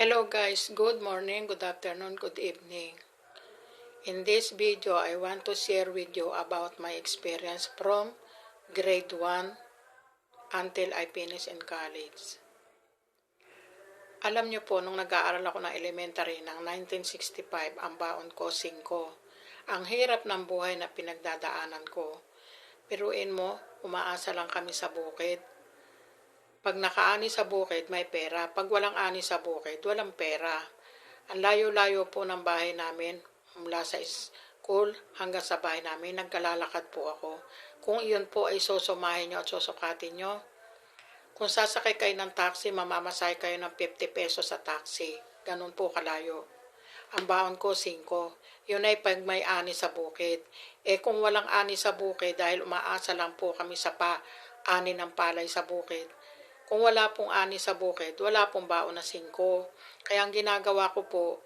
Hello guys, good morning, good afternoon, good evening. In this video, I want to share with you about my experience from grade 1 until I finish in college. Alam niyo po, nung nag-aaral ako ng elementary ng 1965, ang baon ko 5. Ang hirap ng buhay na pinagdadaanan ko. Piruin mo, umaasa lang kami sa bukid. Pag nakaani sa bukid, may pera. Pag walang ani sa bukid, walang pera. Ang layo-layo po ng bahay namin, mula sa school hanggang sa bahay namin, nagkalalakad po ako. Kung iyon po ay susumahin nyo at susukatin nyo, kung sasakay kayo ng taxi, mamamasay kayo ng 50 pesos sa taxi. Ganun po kalayo. Ang baon ko 5. Yun ay pag may ani sa bukid. Kung walang ani sa bukid, dahil umaasa lang po kami sa ani ng palay sa bukid. Kung wala pong ani sa bukid, wala pong baon na 5. Kaya ang ginagawa ko po,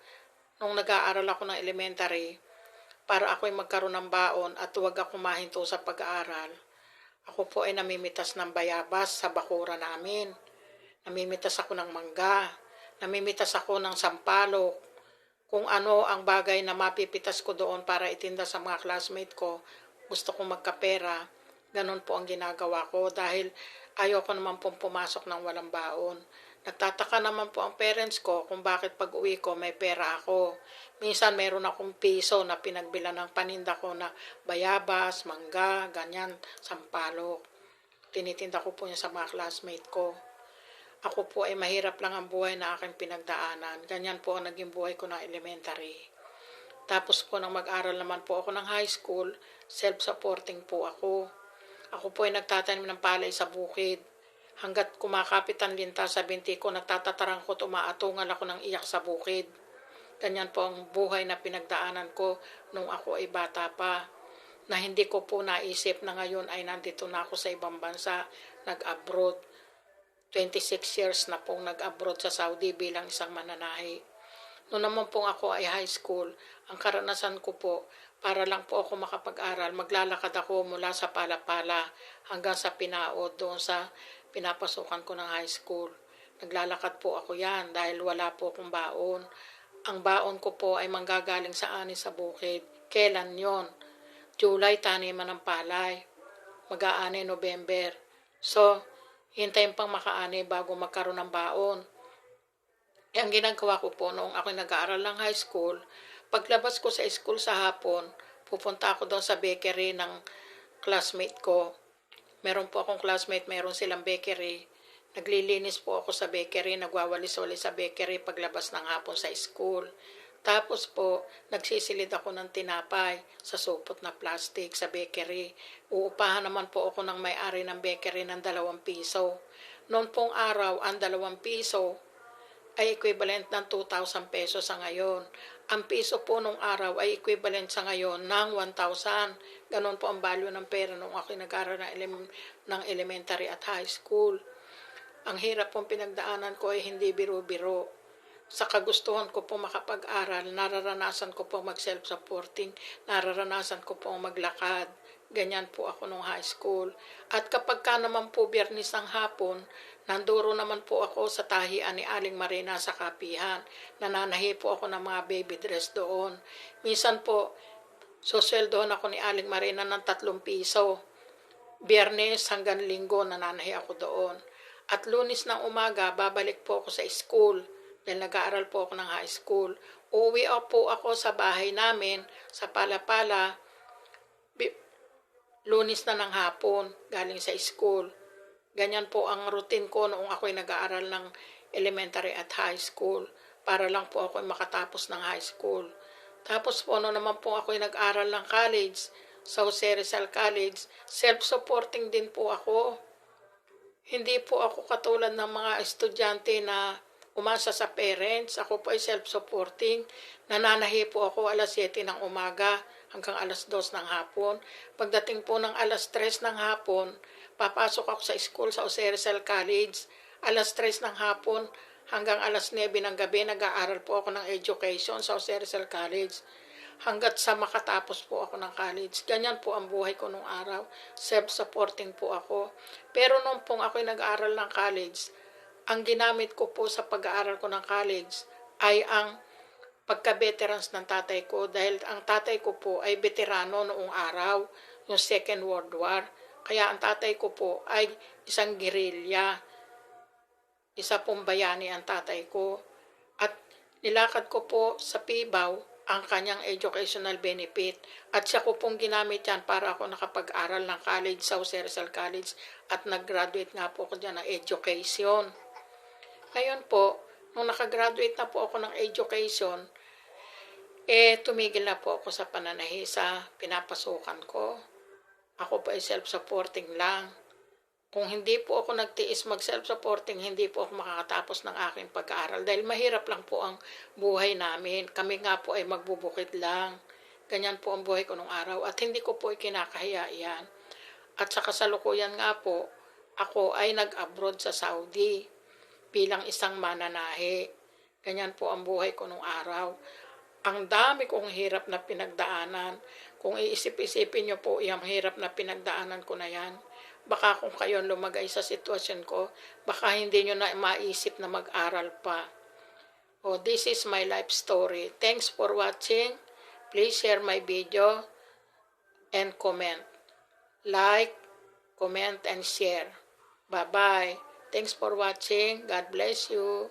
nung nag-aaral ako ng elementary, para ako'y magkaroon ng baon at huwag ako mahinto sa pag-aaral, ako po ay namimitas ng bayabas sa bakura namin. Namimitas ako ng mangga. Namimitas ako ng sampalok. Kung ano ang bagay na mapipitas ko doon para itinda sa mga classmate ko, gusto kong magkapera. Ganon po ang ginagawa ko dahil ayoko naman pong pumasok ng walang baon. Nagtataka naman po ang parents ko kung bakit pag uwi ko may pera ako. Minsan meron akong piso na pinagbilan ng paninda ko na bayabas, mangga, ganyan, sampalok. Tinitinda ko po niya sa mga classmate ko. Ako po ay mahirap lang ang buhay na aking pinagdaanan. Ganyan po ang naging buhay ko ng elementary. Tapos po nang mag-aral naman po ako ng high school, self-supporting po ako. Ako po ay nagtatanim ng palay sa bukid. Hanggat kumakapit ang linta sa binti ko, nagtatatarangkot, umaatungal ako ng iyak sa bukid. Ganyan po ang buhay na pinagdaanan ko nung ako ay bata pa. Na hindi ko po naisip na ngayon ay nandito na ako sa ibang bansa, nag-abroad. 26 years na pong nag-abroad sa Saudi bilang isang mananahi. Noon naman pong ako ay high school, ang karanasan ko po, para lang po ako makapag-aral, maglalakad ako mula sa Palapala hanggang sa Pinaod doon sa pinapasukan ko ng high school. Naglalakad po ako yan dahil wala po akong baon. Ang baon ko po ay manggagaling sa ani sa bukid. Kailan yon? July, taniman ng palay. Mag-aani November. So, hintayin pang makaani bago magkaroon ng baon. Ang ginagawa ko po noong ako nag-aaral ng high school, paglabas ko sa school sa hapon, pupunta ako doon sa bakery ng classmate ko. Meron po akong classmate, meron silang bakery. Naglilinis po ako sa bakery, nagwawalis-walis sa bakery paglabas ng hapon sa school. Tapos po, nagsisilid ako ng tinapay sa supot na plastic sa bakery. Uupahan naman po ako ng may-ari ng bakery ng 2 piso. Noon pong araw, ang 2 piso ay equivalent ng 2,000 pesos sa ngayon. Ang piso po nung araw ay equivalent sa ngayon ng 1,000. Ganon po ang value ng pera nung ako nag-aaral ng elementary at high school. Ang hirap pong pinagdaanan ko ay hindi biro-biro. Sa kagustuhan ko po makapag-aral, nararanasan ko po mag-self-supporting, nararanasan ko po maglakad. Ganyan po ako nung high school. At kapag ka naman po Biyernes ng hapon, nanduro naman po ako sa tahian ni Aling Marina sa Kapihan. Nananahi po ako ng mga baby dress doon. Minsan po, susweldohan ako ni Aling Marina ng 3 piso. Biyernes hanggang Linggo, nananahi ako doon. At Lunes ng umaga, babalik po ako sa school. Dahil nag-aaral po ako ng high school. Uuwi po ako sa bahay namin, sa Palapala, Lunes na ng hapon, galing sa school. Ganyan po ang routine ko noong ako'y nag-aaral ng elementary at high school. Para lang po ako'y makatapos ng high school. Tapos po noon naman po ako'y nag-aaral ng college, sa Jose Rizal College. Self-supporting din po ako. Hindi po ako katulad ng mga estudyante na umasa sa parents. Ako po ay self-supporting. Nananahi po ako alas 7 ng umaga hanggang alas 2 ng hapon. Pagdating po ng alas 3 ng hapon, papasok ako sa school sa Jose Rizal College. Alas 3 ng hapon hanggang alas 9 ng gabi, nag-aaral po ako ng education sa Jose Rizal College. Hanggat sa makatapos po ako ng college. Ganyan po ang buhay ko nung araw. Self-supporting po ako. Pero nung pong ako'y nag-aaral ng college, Ang ginamit ko po sa pag-aaral ko ng college ay ang pagka-veterans ng tatay ko dahil ang tatay ko po ay veterano noong araw, yung Second World War. Kaya ang tatay ko po ay isang gerilya, isa pong bayani ang tatay ko. At nilakad ko po sa PIBAW ang kanyang educational benefit. At siya ko pong ginamit yan para ako nakapag-aral ng college sa Jose Rizal College at nag-graduate nga po ako dyan ng education. Ngayon po, nung nakagraduate na po ako ng education, tumigil na po ako sa pananahi sa pinapasukan ko. Ako po ay self-supporting lang. Kung hindi po ako nagtiis mag-self-supporting, hindi po ako makakatapos ng aking pag-aaral dahil mahirap lang po ang buhay namin. Kami nga po ay magbubukid lang. Ganyan po ang buhay ko nung araw at hindi ko po ikinakahiya yan. At sa kasalukuyan nga po, ako ay nag-abroad sa Saudi bilang isang mananahe. Ganyan po ang buhay ko nung araw. Ang dami kong hirap na pinagdaanan. Kung iisip-isipin nyo po, yung hirap na pinagdaanan ko na yan, baka kung kayo lumagay sa sitwasyon ko, baka hindi nyo na maisip na mag-aral pa. Oh, this is my life story. Thanks for watching. Please share my video and comment. Like, comment, and share. Bye-bye. Thanks for watching. God bless you.